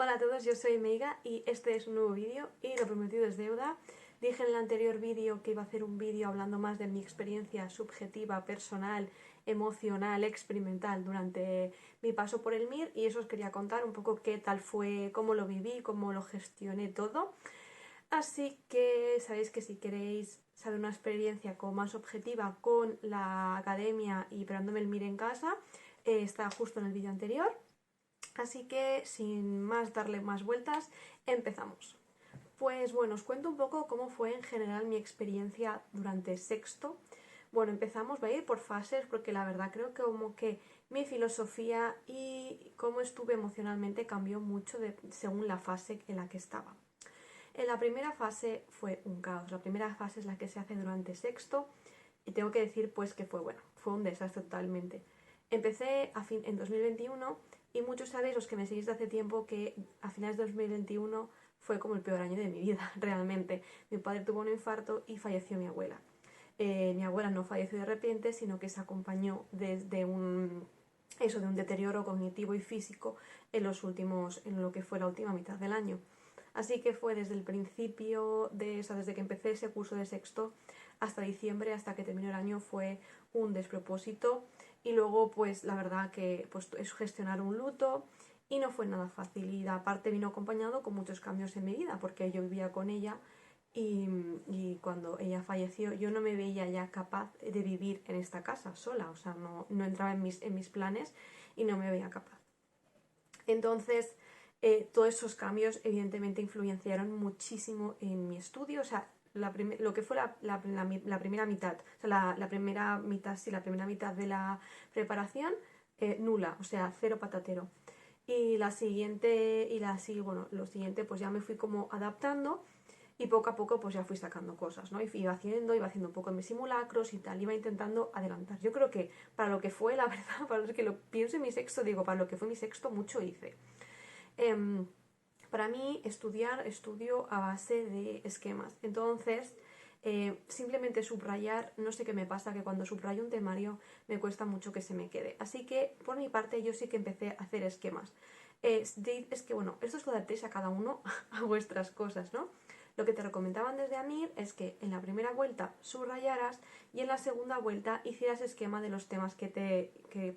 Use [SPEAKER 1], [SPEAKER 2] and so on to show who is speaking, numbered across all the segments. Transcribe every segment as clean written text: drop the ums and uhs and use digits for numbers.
[SPEAKER 1] Hola a todos, yo soy Meiga y este es un nuevo vídeo y lo prometido es deuda. Dije en el anterior vídeo que iba a hacer un vídeo hablando más de mi experiencia subjetiva, personal, emocional, experimental durante mi paso por el MIR y eso os quería contar un poco qué tal fue, cómo lo viví, cómo lo gestioné todo. Así que sabéis que si queréis saber una experiencia como más objetiva con la academia y preparándome el MIR en casa, está justo en el vídeo anterior. Así que sin más darle más vueltas, empezamos. Pues bueno, os cuento un poco cómo fue en general mi experiencia durante sexto. Bueno, empezamos, voy a ir por fases porque la verdad creo que como que mi filosofía y cómo estuve emocionalmente cambió mucho según la fase en la que estaba. En la primera fase fue un caos. La primera fase es la que se hace durante sexto y tengo que decir pues que fue un desastre totalmente. Empecé en 2021 y muchos sabéis, los que me seguís de hace tiempo, que a finales de 2021 fue como el peor año de mi vida, realmente. Mi padre tuvo un infarto y falleció mi abuela. Mi abuela no falleció de repente, sino que se acompañó desde de un deterioro cognitivo y físico en lo que fue la última mitad del año. Así que fue desde el principio, desde que empecé ese curso de sexto hasta diciembre, hasta que terminó el año, fue un despropósito. Y luego, pues la verdad que pues, es gestionar un luto y no fue nada fácil. Y aparte vino acompañado con muchos cambios en mi vida, porque yo vivía con ella y cuando ella falleció yo no me veía ya capaz de vivir en esta casa sola. O sea, no entraba en mis planes y no me veía capaz. Entonces, todos esos cambios evidentemente influenciaron muchísimo en mi estudio, o sea, lo que fue la primera mitad, o sea, la primera mitad, sí, la primera mitad de la preparación, nula, o sea, cero patatero. Y bueno, lo siguiente pues ya me fui como adaptando y poco a poco pues ya fui sacando cosas, ¿no? Y iba haciendo un poco en mis simulacros y tal, iba intentando adelantar. Yo creo que para lo que fue, la verdad, para los que lo pienso en mi sexto, digo, para lo que fue mi sexto, mucho hice. Eh, para mí, estudio a base de esquemas. Entonces, simplemente subrayar, no sé qué me pasa, que cuando subrayo un temario me cuesta mucho que se me quede. Así que, por mi parte, yo sí que empecé a hacer esquemas. Es que, bueno, esto es lo adaptéis a cada uno a vuestras cosas, ¿no? Lo que te recomendaban desde AMIR es que en la primera vuelta subrayaras y en la segunda vuelta hicieras esquema de los temas que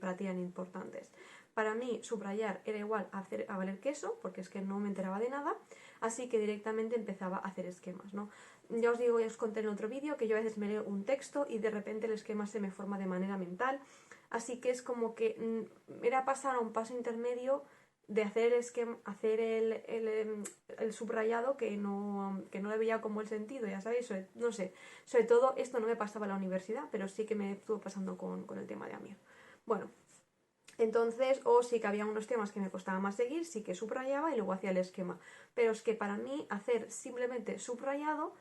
[SPEAKER 1] para ti eran importantes. Para mí, subrayar era igual a valer queso, porque es que no me enteraba de nada, así que directamente empezaba a hacer esquemas, ¿no? Ya os digo, ya os conté en otro vídeo que yo a veces me leo un texto y de repente el esquema se me forma de manera mental, así que es como que era pasar a un paso intermedio de hacer el subrayado que no le veía como el sentido, ya sabéis, no sé, sobre todo esto no me pasaba en la universidad, pero sí que me estuvo pasando con el tema de AMIR. Bueno, entonces, o sí que había unos temas que me costaba más seguir, sí que subrayaba y luego hacía el esquema. Pero es que para mí hacer simplemente subrayado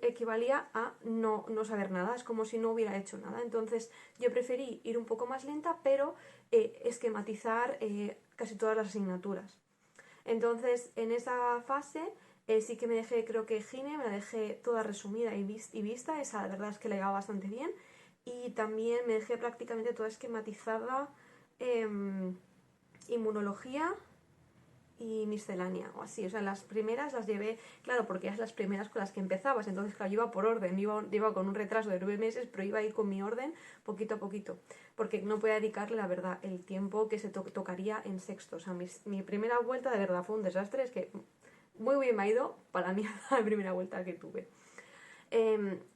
[SPEAKER 1] equivalía a no saber nada, es como si no hubiera hecho nada. Entonces yo preferí ir un poco más lenta, pero esquematizar casi todas las asignaturas. Entonces en esa fase sí que me dejé, creo que Gine, me la dejé toda resumida y vista, esa la verdad es que la llevaba bastante bien. Y también me dejé prácticamente toda esquematizada inmunología y miscelánea o así, o sea, las primeras las llevé, claro, porque eran las primeras con las que empezabas, entonces claro, yo iba por orden, iba con un retraso de 9 meses, pero iba a ir con mi orden poquito a poquito, porque no podía dedicarle, la verdad, el tiempo que se tocaría en sexto, o sea, mi primera vuelta de verdad fue un desastre, es que muy bien me ha ido para mí la primera vuelta que tuve.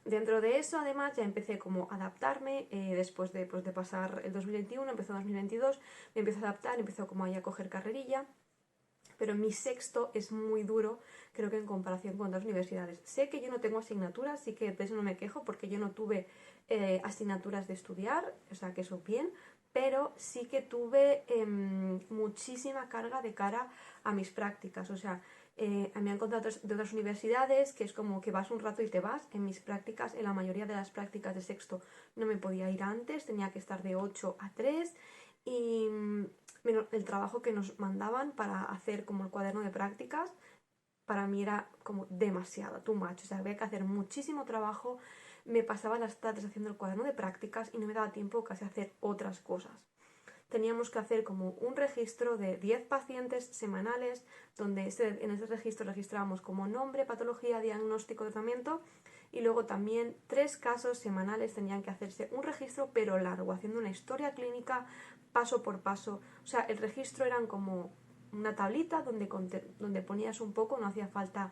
[SPEAKER 1] Dentro de eso, además, ya empecé como a adaptarme, después de pasar el 2021, empezó 2022, me empecé a adaptar, empezó como ahí a coger carrerilla, pero mi sexto es muy duro, creo que en comparación con otras universidades. Sé que yo no tengo asignaturas, sí que de eso no me quejo, porque yo no tuve asignaturas de estudiar, o sea que eso bien, pero sí que tuve muchísima carga de cara a mis prácticas, o sea, me han contado de otras universidades que es como que vas un rato y te vas. En mis prácticas, en la mayoría de las prácticas de sexto no me podía ir antes, tenía que estar de 8 a 3 y el trabajo que nos mandaban para hacer como el cuaderno de prácticas para mí era como demasiado, too much, o sea, había que hacer muchísimo trabajo, me pasaba las tardes haciendo el cuaderno de prácticas y no me daba tiempo casi a hacer otras cosas. teníamos que hacer como un registro de 10 pacientes semanales, donde en ese registro registrábamos como nombre, patología, diagnóstico, tratamiento, y luego también 3 casos semanales tenían que hacerse un registro pero largo, haciendo una historia clínica paso por paso. O sea, el registro eran como una tablita donde ponías un poco, no hacía falta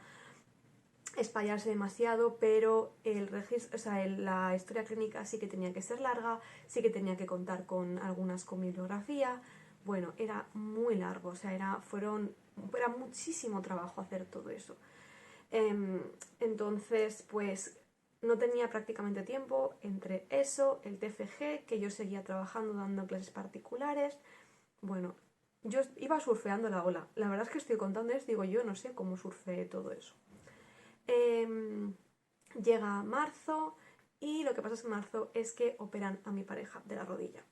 [SPEAKER 1] espallarse demasiado, pero el registro, o sea, la historia clínica sí que tenía que ser larga, sí que tenía que contar con algunas con bibliografía. Bueno, era muy largo, o sea, era muchísimo trabajo hacer todo eso. Entonces, pues no tenía prácticamente tiempo entre eso, el TFG, que yo seguía trabajando dando clases particulares. Bueno, yo iba surfeando la ola. La verdad es que estoy contando esto, digo, yo no sé cómo surfeé todo eso. Llega marzo y lo que pasa es que en marzo es que operan a mi pareja de la rodilla.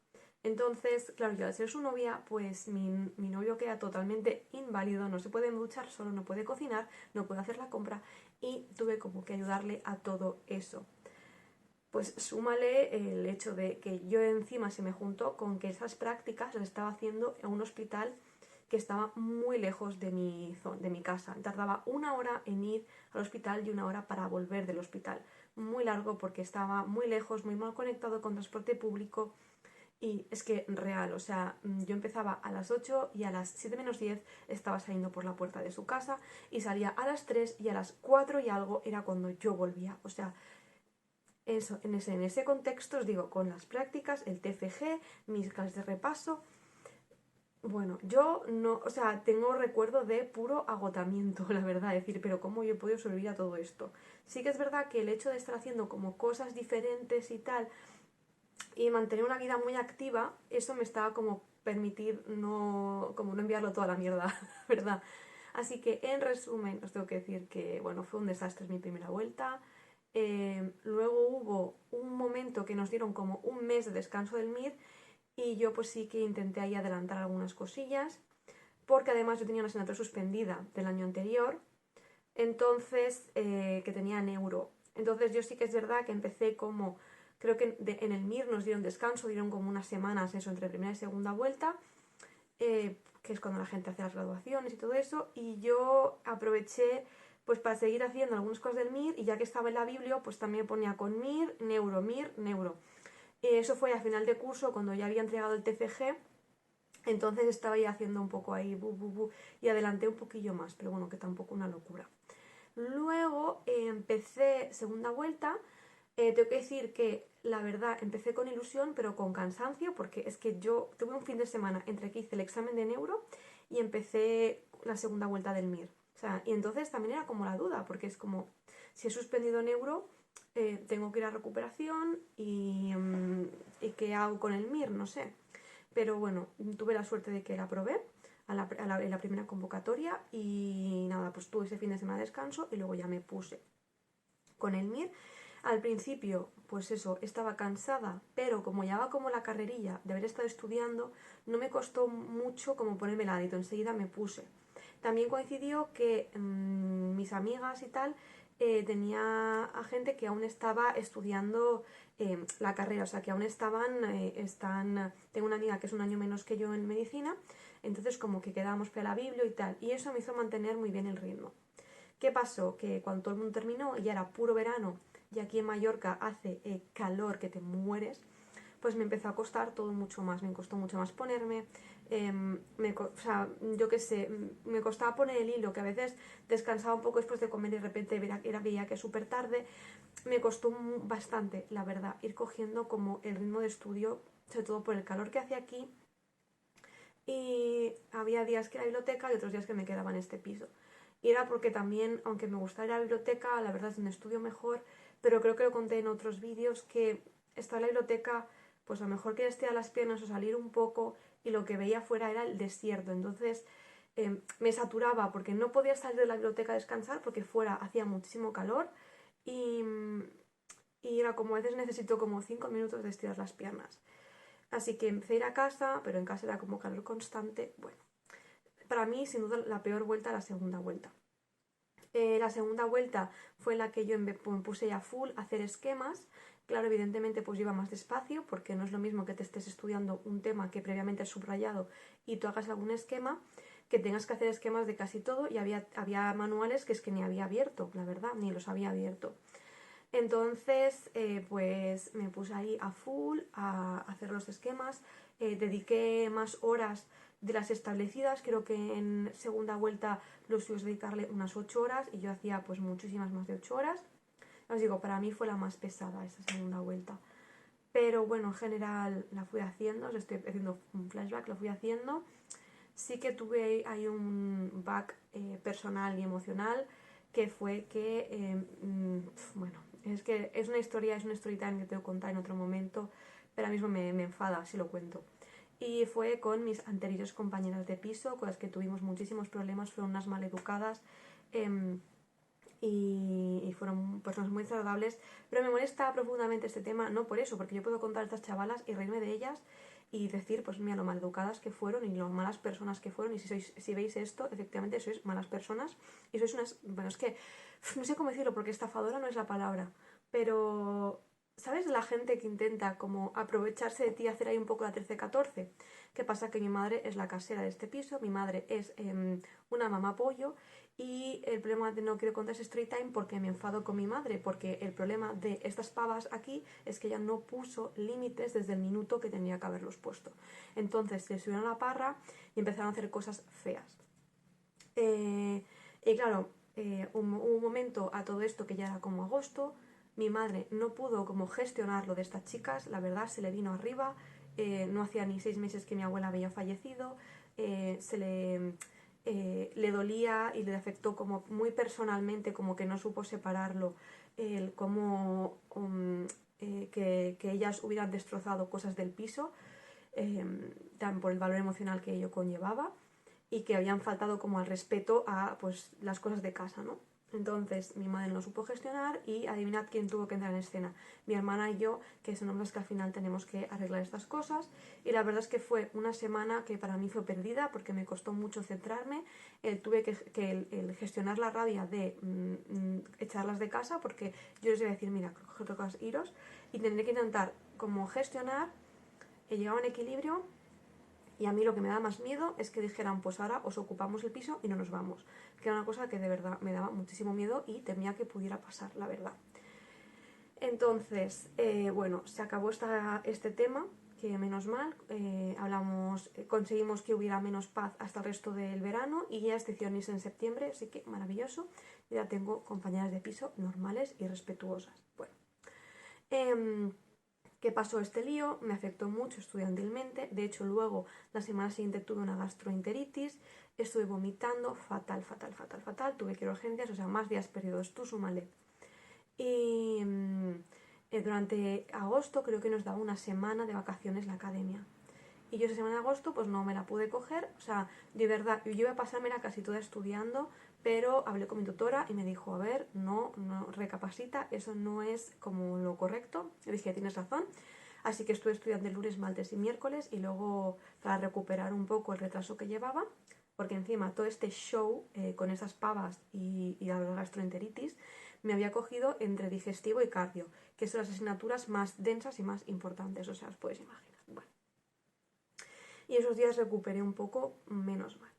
[SPEAKER 1] Entonces, claro, yo al ser su novia, pues mi novio queda totalmente inválido, no se puede duchar solo, no puede cocinar, no puede hacer la compra y tuve como que ayudarle a todo eso. Pues súmale el hecho de que yo encima se me juntó con que esas prácticas las estaba haciendo en un hospital que estaba muy lejos de mi casa. Tardaba 1 hora en ir al hospital y 1 hora para volver del hospital. Muy largo porque estaba muy lejos, muy mal conectado con transporte público. Y es que real, o sea, yo empezaba a las 8 y a las 7 menos 10 estaba saliendo por la puerta de su casa y salía a las 3 y a las 4 y algo era cuando yo volvía. O sea, eso, en ese contexto os digo, con las prácticas, el TFG, mis clases de repaso. Bueno, yo no, o sea, tengo recuerdo de puro agotamiento, la verdad, decir, pero ¿cómo yo he podido sobrevivir a todo esto? Sí que es verdad que el hecho de estar haciendo como cosas diferentes y tal, y mantener una vida muy activa, eso me estaba como permitir como no enviarlo toda la mierda, ¿verdad? Así que en resumen os tengo que decir que, bueno, fue un desastre mi primera vuelta. Luego hubo un momento que nos dieron como un mes de descanso del MIR y yo pues sí que intenté ahí adelantar algunas cosillas, porque además yo tenía una asignatura suspendida del año anterior, entonces que tenía neuro. Entonces yo sí que es verdad que empecé como, creo que en el MIR nos dieron descanso, dieron como unas semanas eso entre primera y segunda vuelta, que es cuando la gente hace las graduaciones y todo eso, y yo aproveché pues para seguir haciendo algunas cosas del MIR y ya que estaba en la biblio pues también ponía con MIR, neuro. Eso fue a final de curso cuando ya había entregado el TFG, entonces estaba ya haciendo un poco ahí y adelanté un poquillo más, pero bueno, que tampoco una locura. Luego empecé segunda vuelta. Tengo que decir que la verdad empecé con ilusión pero con cansancio porque es que yo tuve un fin de semana entre que hice el examen de neuro y empecé la segunda vuelta del MIR. O sea, y entonces también era como la duda porque es como si he suspendido neuro, tengo que ir a recuperación y ¿qué hago con el MIR? No sé. Pero bueno, tuve la suerte de que la aprobé en la primera convocatoria y nada, pues tuve ese fin de semana de descanso y luego ya me puse con el MIR. Al principio, pues eso, estaba cansada, pero como llevaba como la carrerilla de haber estado estudiando, no me costó mucho como ponerme el hábito, enseguida me puse. También coincidió que mis amigas y tal tenía a gente que aún estaba estudiando la carrera, o sea que aún tengo una amiga que es un año menos que yo en medicina, entonces como que quedábamos para la Biblia y tal, y eso me hizo mantener muy bien el ritmo. ¿Qué pasó? Que cuando todo el mundo terminó y ya era puro verano y aquí en Mallorca hace calor que te mueres, pues me empezó a costar todo mucho más, me costó mucho más ponerme, o sea, yo qué sé, me costaba poner el hilo, que a veces descansaba un poco después de comer y de repente veía que es súper tarde, me costó bastante, la verdad, ir cogiendo como el ritmo de estudio, sobre todo por el calor que hace aquí, y había días que era biblioteca y otros días que me quedaba en este piso. Y era porque también, aunque me gustaba ir a la biblioteca, la verdad es donde estudio mejor, pero creo que lo conté en otros vídeos, que estar en la biblioteca, pues a lo mejor quería estirar las piernas o salir un poco y lo que veía fuera era el desierto. Entonces me saturaba porque no podía salir de la biblioteca a descansar porque fuera hacía muchísimo calor y, y era como a veces necesito como 5 minutos de estirar las piernas. Así que empecé a ir a casa, pero en casa era como calor constante. Bueno, para mí sin duda la peor vuelta la segunda vuelta. La segunda vuelta fue en la que yo me puse ya full a hacer esquemas Claro, evidentemente pues iba más despacio porque no es lo mismo que te estés estudiando un tema que previamente has subrayado y tú hagas algún esquema, que tengas que hacer esquemas de casi todo, y había manuales que es que ni había abierto, la verdad, ni los había abierto. Entonces, pues me puse ahí a full a hacer los esquemas, dediqué más horas de las establecidas, creo que en segunda vuelta los suyo dedicarle unas 8 horas y yo hacía pues muchísimas más de 8 horas. Os digo, para mí fue la más pesada esa segunda vuelta. Pero bueno, en general la fui haciendo, os estoy haciendo un flashback, lo fui haciendo. Sí que tuve ahí un back personal y emocional, que fue que, bueno, es que es una historia, es un story time que tengo que contar en otro momento, pero ahora mismo me enfada si lo cuento. Y fue con mis anteriores compañeras de piso, con las que tuvimos muchísimos problemas, fueron unas maleducadas. Eh, y fueron personas muy desagradables, pero me molesta profundamente este tema, no por eso, porque yo puedo contar a estas chavalas y reírme de ellas y decir, pues mira, lo maleducadas que fueron y lo malas personas que fueron, y si veis esto, efectivamente sois malas personas y sois unas, bueno, es que no sé cómo decirlo porque estafadora no es la palabra, pero ¿sabes? La gente que intenta como aprovecharse de ti y hacer ahí un poco la 13-14. ¿Qué pasa? Que mi madre es la casera de este piso, mi madre es una mamá pollo, y el problema de no quiero contar ese story time porque me enfado con mi madre, porque el problema de estas pavas aquí es que ella no puso límites desde el minuto que tenía que haberlos puesto. Entonces se subieron a la parra y empezaron a hacer cosas feas. Y claro, hubo un momento a todo esto que ya era como agosto, mi madre no pudo como gestionar lo de estas chicas, la verdad se le vino arriba, no hacía ni 6 meses que mi abuela había fallecido, se le dolía y le afectó como muy personalmente, como que no supo separarlo, el cómo que ellas hubieran destrozado cosas del piso, tan por el valor emocional que ello conllevaba, y que habían faltado como al respeto a pues las cosas de casa, ¿no? Entonces mi madre no lo supo gestionar y adivinad quién tuvo que entrar en escena. Mi hermana y yo, que son hombres que al final tenemos que arreglar estas cosas, y la verdad es que fue una semana que para mí fue perdida porque me costó mucho centrarme. Tuve que el gestionar la rabia de echarlas de casa, porque yo les iba a decir, mira, tocas iros, y tendré que intentar como gestionar, llegar a un equilibrio. Y a mí lo que me da más miedo es que dijeran, pues ahora os ocupamos el piso y no nos vamos. Que era una cosa que de verdad me daba muchísimo miedo y temía que pudiera pasar, la verdad. Entonces, bueno, se acabó este tema, que menos mal, conseguimos que hubiera menos paz hasta el resto del verano, y ya excepción irse en septiembre, así que maravilloso. Ya tengo compañeras de piso normales y respetuosas. Bueno, ¿qué pasó este lío? Me afectó mucho estudiantilmente. De hecho, luego, la semana siguiente tuve una gastroenteritis, estuve vomitando, fatal, fatal, fatal, fatal. Tuve que ir a urgencias, o sea, más días perdidos, tú súmale. Y durante agosto creo que nos daba una semana de vacaciones la academia. Y yo esa semana de agosto pues no me la pude coger, o sea, de verdad, yo iba a pasármela casi toda estudiando, pero hablé con mi tutora y me dijo, a ver, no, recapacita, eso no es como lo correcto. Le dije, tienes razón. Así que estuve estudiando el lunes, martes y miércoles, y luego para recuperar un poco el retraso que llevaba, porque encima todo este show con esas pavas y la gastroenteritis me había cogido entre digestivo y cardio, que son las asignaturas más densas y más importantes, o sea, os podéis imaginar. Bueno, y esos días recuperé un poco, menos mal.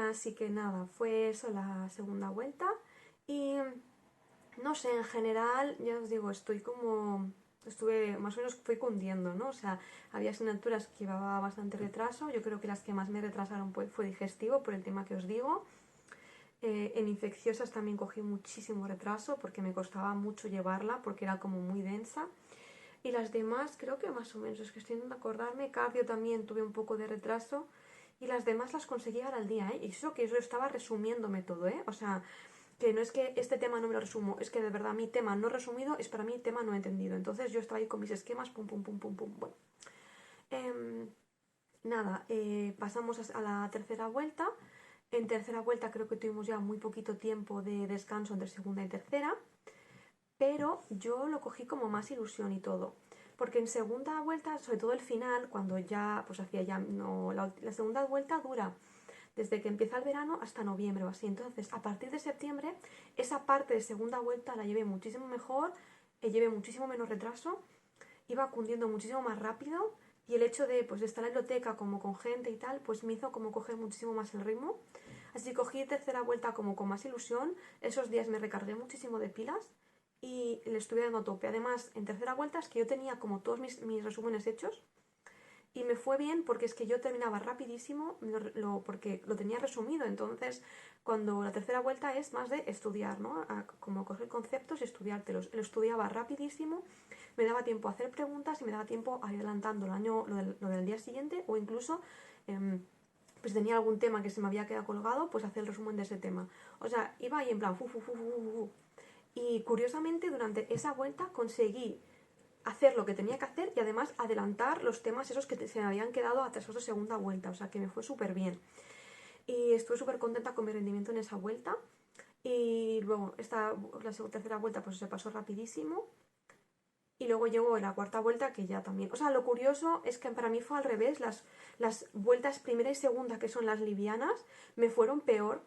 [SPEAKER 1] Así que nada, fue eso la segunda vuelta, y no sé, en general, ya os digo, estuve más o menos fui cundiendo, ¿no? O sea, había asignaturas que llevaba bastante retraso, yo creo que las que más me retrasaron fue digestivo, por el tema que os digo. En infecciosas también cogí muchísimo retraso porque me costaba mucho llevarla, porque era como muy densa. Y las demás creo que más o menos, es que estoy intentando acordarme. Cardio también tuve un poco de retraso, y las demás las conseguí al día, ¿eh? Y eso que yo estaba resumiéndome todo, ¿eh? O sea, que no es que este tema no me lo resumo, es que de verdad mi tema no resumido es para mí tema no entendido. Entonces yo estaba ahí con mis esquemas, pum, pum, pum, pum, pum. Bueno, nada, pasamos a la tercera vuelta. En tercera vuelta creo que tuvimos ya muy poquito tiempo de descanso entre segunda y tercera, pero yo lo cogí como más ilusión y todo, porque en segunda vuelta, sobre todo el final, cuando ya, pues hacía ya, no, la segunda vuelta dura desde que empieza el verano hasta noviembre o así. Entonces, a partir de septiembre, esa parte de segunda vuelta la llevé muchísimo mejor, llevé muchísimo menos retraso, iba cundiendo muchísimo más rápido y el hecho de, pues, de estar en la biblioteca como con gente y tal, pues me hizo como coger muchísimo más el ritmo. Así que cogí tercera vuelta como con más ilusión, esos días me recargué muchísimo de pilas y le estuve dando tope. Además, en tercera vuelta es que yo tenía como todos mis resúmenes hechos y me fue bien porque es que yo terminaba rapidísimo porque lo tenía resumido. Entonces, cuando la tercera vuelta es más de estudiar, ¿no? Como coger conceptos y estudiártelos. Lo estudiaba rapidísimo, me daba tiempo a hacer preguntas y me daba tiempo a ir adelantando lo del día siguiente o incluso... pues tenía algún tema que se me había quedado colgado, pues hacer el resumen de ese tema. O sea, iba ahí en plan, Y curiosamente, durante esa vuelta conseguí hacer lo que tenía que hacer y además adelantar los temas esos que se me habían quedado a de segunda vuelta, o sea que me fue súper bien. Y estuve súper contenta con mi rendimiento en esa vuelta. Y luego la tercera vuelta pues se pasó rapidísimo. Y luego llegó la cuarta vuelta que ya también... O sea, lo curioso es que para mí fue al revés. Las vueltas primera y segunda, que son las livianas, me fueron peor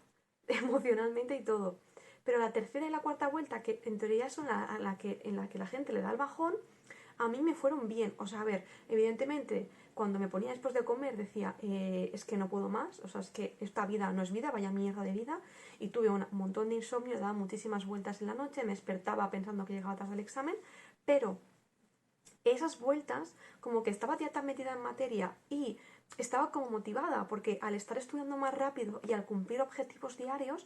[SPEAKER 1] emocionalmente y todo. Pero la tercera y la cuarta vuelta, que en teoría son en la que la gente le da el bajón, a mí me fueron bien. O sea, a ver, evidentemente, cuando me ponía después de comer decía, es que no puedo más, o sea, es que esta vida no es vida, vaya mierda de vida. Y tuve un montón de insomnio, daba muchísimas vueltas en la noche, me despertaba pensando que llegaba tarde al examen, pero esas vueltas, como que estaba ya tan metida en materia y estaba como motivada, porque al estar estudiando más rápido y al cumplir objetivos diarios,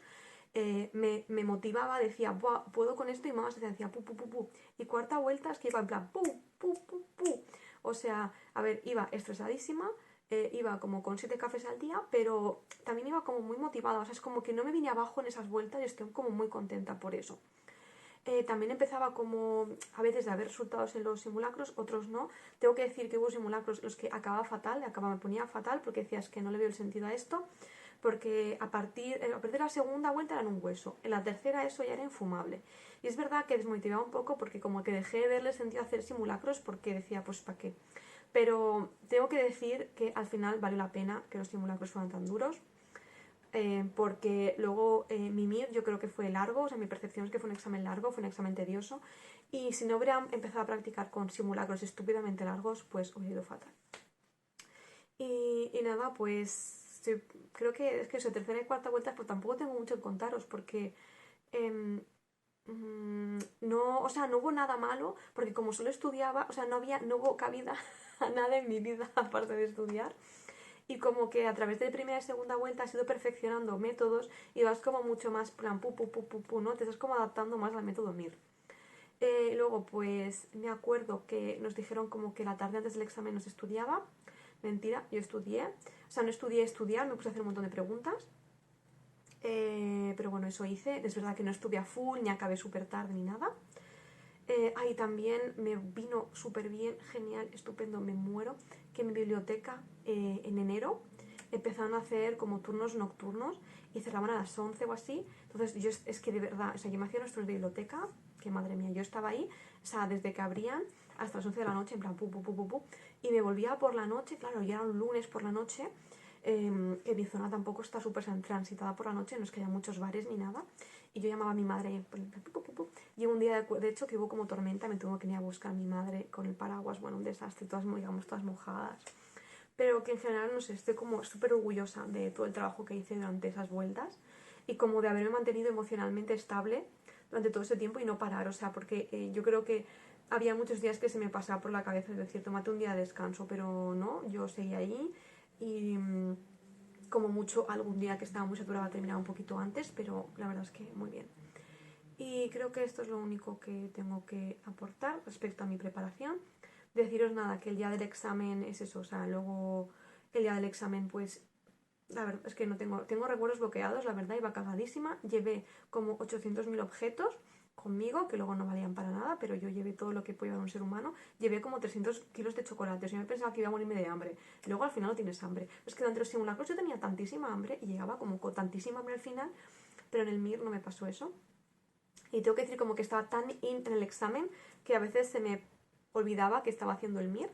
[SPEAKER 1] me motivaba, decía, buah, puedo con esto y más, decía, pu, pu, pu, pu. Y cuarta vuelta es que iba en plan, pu, pu, pu, pu. O sea, a ver, iba estresadísima, iba como con 7 cafés al día, pero también iba como muy motivada, o sea, es como que no me vine abajo en esas vueltas y estoy como muy contenta por eso. También empezaba como a veces de haber resultados en los simulacros, otros no. Tengo que decir que hubo simulacros los que acababa fatal, me ponía fatal porque decías que no le veo el sentido a esto, porque a partir de la segunda vuelta eran un hueso, en la tercera eso ya era infumable. Y es verdad que desmotivaba un poco porque como que dejé de verle sentido a hacer simulacros porque decía, pues ¿para qué? Pero tengo que decir que al final valió la pena que los simulacros fueran tan duros, porque luego mi MIR yo creo que fue largo, o sea, mi percepción es que fue un examen largo, fue un examen tedioso, y si no hubiera empezado a practicar con simulacros estúpidamente largos, pues hubiera ido fatal. Y nada, pues sí, creo que es que eso, tercera y cuarta vueltas, pues tampoco tengo mucho que contaros, porque em, no, o sea, no hubo nada malo, porque como solo estudiaba, o sea, no hubo cabida a nada en mi vida aparte de estudiar. Y como que a través de primera y segunda vuelta has ido perfeccionando métodos y vas como mucho más plan pu, pu, pu, pu, pu, ¿no? Te estás como adaptando más al método MIR. Luego, pues me acuerdo que nos dijeron como que la tarde antes del examen nos estudiaba. Mentira, yo estudié. O sea, no estudié estudiar, me puse a hacer un montón de preguntas. Pero bueno, eso hice. Es verdad que no estuve a full, ni acabé súper tarde ni nada. Ahí también me vino súper bien, genial, estupendo, me muero, que en mi biblioteca en enero empezaron a hacer como turnos nocturnos y cerraban a las 11 o así. Entonces yo es que de verdad, o sea, yo me hacía nuestros de biblioteca, que madre mía, yo estaba ahí, o sea, desde que abrían hasta las 11 de la noche, en plan, pu, pu, pu, pu, pu, y me volvía por la noche, claro, ya era un lunes por la noche, que mi zona tampoco está súper transitada por la noche, no es que haya muchos bares ni nada, y yo llamaba a mi madre, y un día, de hecho, que hubo como tormenta, me tuvo que ir a buscar mi madre con el paraguas, bueno, un desastre, todas, digamos, todas mojadas. Pero que en general, no sé, estoy como súper orgullosa de todo el trabajo que hice durante esas vueltas y como de haberme mantenido emocionalmente estable durante todo ese tiempo y no parar, o sea, porque yo creo que había muchos días que se me pasaba por la cabeza es decir, tómate un día de descanso, pero no, yo seguía ahí y como mucho algún día que estaba muy saturada terminaba un poquito antes, pero la verdad es que muy bien. Y creo que esto es lo único que tengo que aportar respecto a mi preparación. Deciros nada, que el día del examen es eso, o sea, luego el día del examen pues la verdad es que no tengo recuerdos bloqueados, la verdad, iba cagadísima, llevé como 800.000 objetos conmigo, que luego no valían para nada, pero yo llevé todo lo que puede llevar un ser humano, llevé como 300 kilos de chocolates, yo me pensaba que iba a morirme de hambre, luego al final no tienes hambre, es que durante los simulacros yo tenía tantísima hambre y llegaba como con tantísima hambre al final, pero en el MIR no me pasó eso. Y tengo que decir como que estaba tan en el examen que a veces se me olvidaba que estaba haciendo el MIR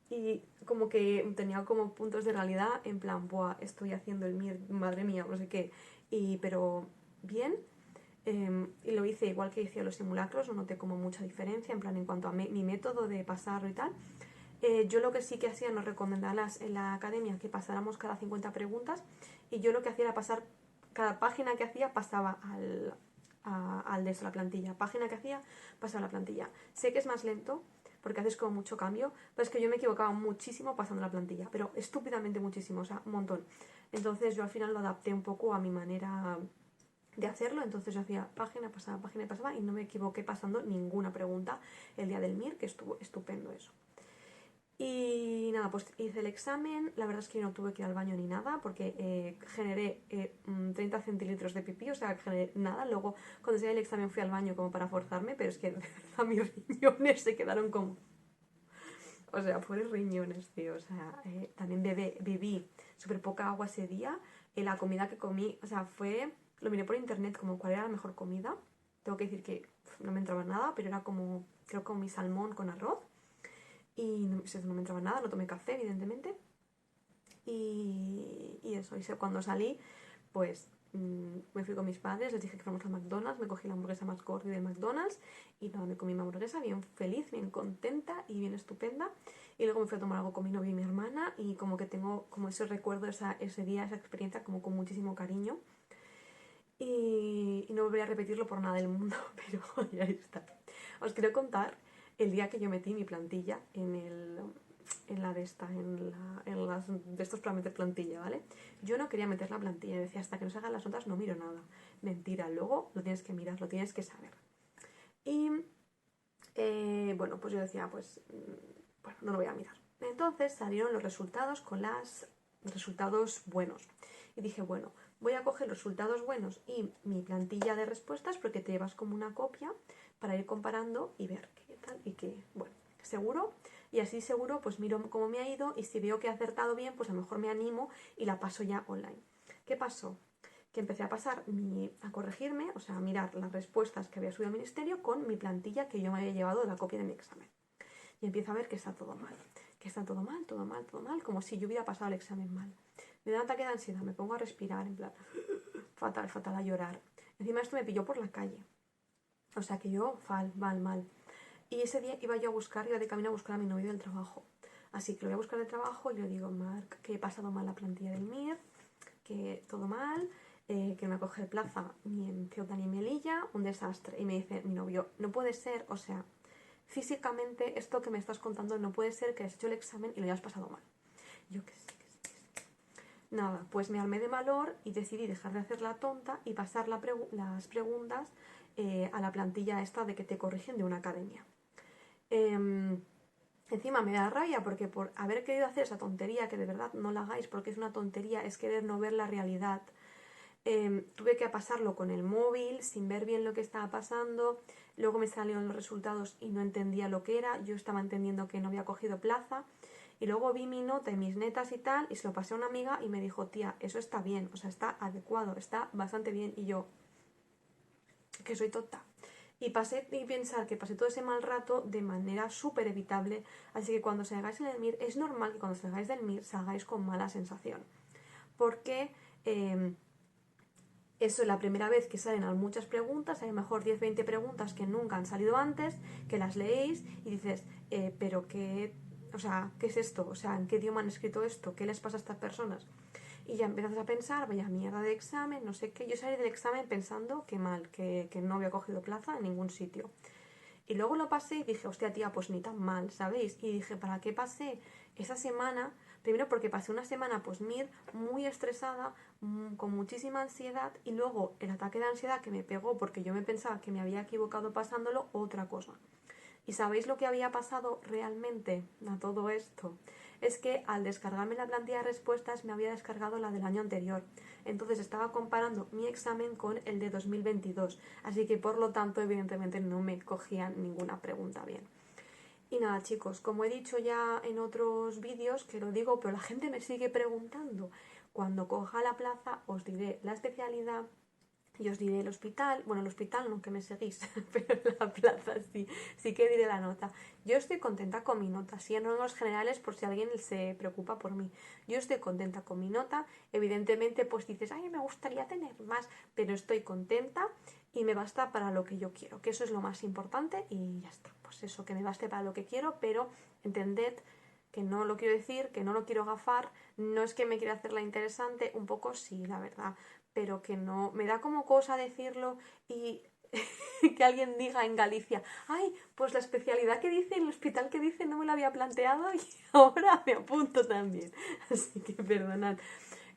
[SPEAKER 1] y como que tenía como puntos de realidad en plan, buah, estoy haciendo el MIR, madre mía, no sé qué. Pero bien. y lo hice igual que hice los simulacros, no noté como mucha diferencia, en plan en cuanto a mi método de pasarlo y tal. Yo lo que sí que hacía, nos recomendaban en la academia que pasáramos cada 50 preguntas, y yo lo que hacía era pasar, cada página que hacía pasaba al de eso, la plantilla, página que hacía pasaba a la plantilla. Sé que es más lento porque haces como mucho cambio, pero es que yo me equivocaba muchísimo pasando la plantilla, pero estúpidamente muchísimo, o sea, un montón. Entonces yo al final lo adapté un poco a mi manera de hacerlo, entonces yo hacía página y pasaba, y no me equivoqué pasando ninguna pregunta el día del MIR, que estuvo estupendo eso. Y nada, pues hice el examen. La verdad es que no tuve que ir al baño ni nada porque generé 30 centilitros de pipí, o sea, generé nada. Luego, cuando salí del examen, fui al baño como para forzarme, pero es que de verdad mis riñones se quedaron como... O sea, pobres riñones, tío. O sea, también bebí súper poca agua ese día. La comida que comí, o sea, fue... Lo miré por internet como cuál era la mejor comida. Tengo que decir que no me entraba nada, pero era como, creo que mi salmón con arroz. Y no me entraba nada, no tomé café, evidentemente. Y eso, cuando salí, pues me fui con mis padres, les dije que fuéramos a McDonald's, me cogí la hamburguesa más gorda del McDonald's y nada, me comí mi hamburguesa bien feliz, bien contenta y bien estupenda. Y luego me fui a tomar algo con mi novio y mi hermana, y como que tengo como ese recuerdo, ese día, esa experiencia como con muchísimo cariño. Y no volveré a repetirlo por nada del mundo, pero ya está. Os quiero contar el día que yo metí mi plantilla en la de esta, en las de estos para meter plantilla, ¿vale? Yo no quería meter la plantilla, decía, hasta que no se hagan las notas no miro nada. Mentira, luego lo tienes que mirar, lo tienes que saber. Y bueno, pues yo decía, pues bueno, no lo voy a mirar. Entonces salieron los resultados con los resultados buenos. Y dije, bueno, voy a coger los resultados buenos y mi plantilla de respuestas, porque te llevas como una copia para ir comparando y ver qué tal y qué, bueno, seguro. Y así seguro pues miro cómo me ha ido, y si veo que he acertado bien, pues a lo mejor me animo y la paso ya online. ¿Qué pasó? Que empecé a corregirme, o sea, a mirar las respuestas que había subido al ministerio con mi plantilla que yo me había llevado de la copia de mi examen. Y empiezo a ver que está todo mal, que está todo mal, todo mal, todo mal, como si yo hubiera pasado el examen mal. Me da un ataque de ansiedad, me pongo a respirar, en plan, fatal, fatal, a llorar. Encima esto me pilló por la calle, o sea que yo, mal. Y ese día iba de camino a buscar a mi novio del trabajo. Así que lo voy a buscar del trabajo y le digo, Marc, que he pasado mal la plantilla del MIR, que todo mal, que no me coge plaza ni en Ceuta ni en Melilla, un desastre. Y me dice mi novio, no puede ser, o sea, físicamente esto que me estás contando no puede ser, que has hecho el examen y lo hayas pasado mal. Yo que sí. Nada, pues me armé de valor y decidí dejar de hacer la tonta y pasar las preguntas a la plantilla esta de que te corrigen de una academia. Encima me da rabia porque por haber querido hacer esa tontería, que de verdad no la hagáis porque es una tontería, es querer no ver la realidad. Tuve que pasarlo con el móvil sin ver bien lo que estaba pasando. Luego me salieron los resultados y no entendía lo que era. Yo estaba entendiendo que no había cogido plaza. Y luego vi mi nota y mis netas y tal, y se lo pasé a una amiga y me dijo, tía, eso está bien, o sea, está adecuado, está bastante bien. Y yo, que soy tonta. Y pensar que pasé todo ese mal rato de manera súper evitable. Así que cuando salgáis en el MIR, es normal que cuando salgáis del MIR salgáis con mala sensación. Porque eso es la primera vez que salen muchas preguntas, hay a lo mejor 10-20 preguntas que nunca han salido antes, que las leéis y dices, pero qué, o sea, ¿qué es esto? O sea, ¿en qué idioma han escrito esto? ¿Qué les pasa a estas personas? Y ya empiezas a pensar, vaya mierda de examen, no sé qué. Yo salí del examen pensando que mal, que no había cogido plaza en ningún sitio. Y luego lo pasé y dije, hostia tía, pues ni tan mal, ¿sabéis? Y dije, ¿para qué pasé esa semana? Primero porque pasé una semana pues MIR muy estresada, con muchísima ansiedad, y luego el ataque de ansiedad que me pegó porque yo me pensaba que me había equivocado pasándolo, otra cosa. ¿Y sabéis lo que había pasado realmente a todo esto? Es que al descargarme la plantilla de respuestas me había descargado la del año anterior. Entonces estaba comparando mi examen con el de 2022. Así que por lo tanto, evidentemente, no me cogían ninguna pregunta bien. Y nada, chicos, como he dicho ya en otros vídeos, que lo digo, pero la gente me sigue preguntando. Cuando coja la plaza os diré la especialidad y os diré el hospital. Bueno, el hospital no, que me seguís, pero la plaza sí que diré la nota. Yo estoy contenta con mi nota, sí, en los generales, por si alguien se preocupa por mí. Yo estoy contenta con mi nota. Evidentemente, pues dices, ay, me gustaría tener más, pero estoy contenta. y me basta para lo que yo quiero, que eso es lo más importante y ya está. Pues eso, que me baste para lo que quiero, pero entended que no lo quiero decir, que no lo quiero gafar, no es que me quiera hacer la interesante, un poco sí, la verdad, pero que no, me da como cosa decirlo y que alguien diga en Galicia, ay, pues la especialidad que dice, el hospital que dice no me lo había planteado y ahora me apunto también, así que perdonad.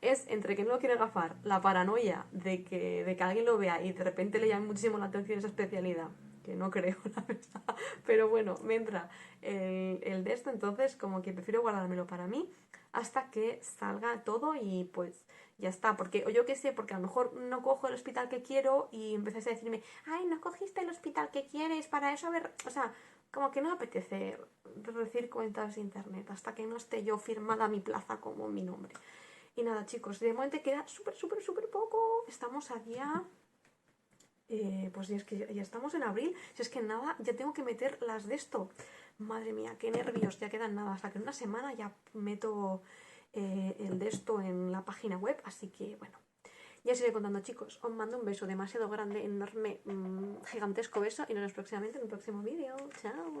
[SPEAKER 1] Es entre que no lo quiere gafar, la paranoia de que alguien lo vea y de repente le llame muchísimo la atención esa especialidad, que no creo, la verdad, pero bueno, me entra el de esto, entonces como que prefiero guardármelo para mí hasta que salga todo y pues ya está, porque o yo qué sé, porque a lo mejor no cojo el hospital que quiero y empezáis a decirme, ay, no cogiste el hospital que quieres, para eso, a ver, o sea, como que no me apetece decir cuentas de internet hasta que no esté yo firmada mi plaza como mi nombre. Y nada, chicos, de momento queda súper poco. Estamos a día... pues ya es que ya estamos en abril. Si es que nada, ya tengo que meter las de esto. Madre mía, qué nervios. Ya quedan nada. Hasta que en una semana ya meto el de esto en la página web. Así que bueno, ya os iré contando, chicos. Os mando un beso demasiado grande, enorme, gigantesco beso. Y nos vemos próximamente en un próximo vídeo. Chao.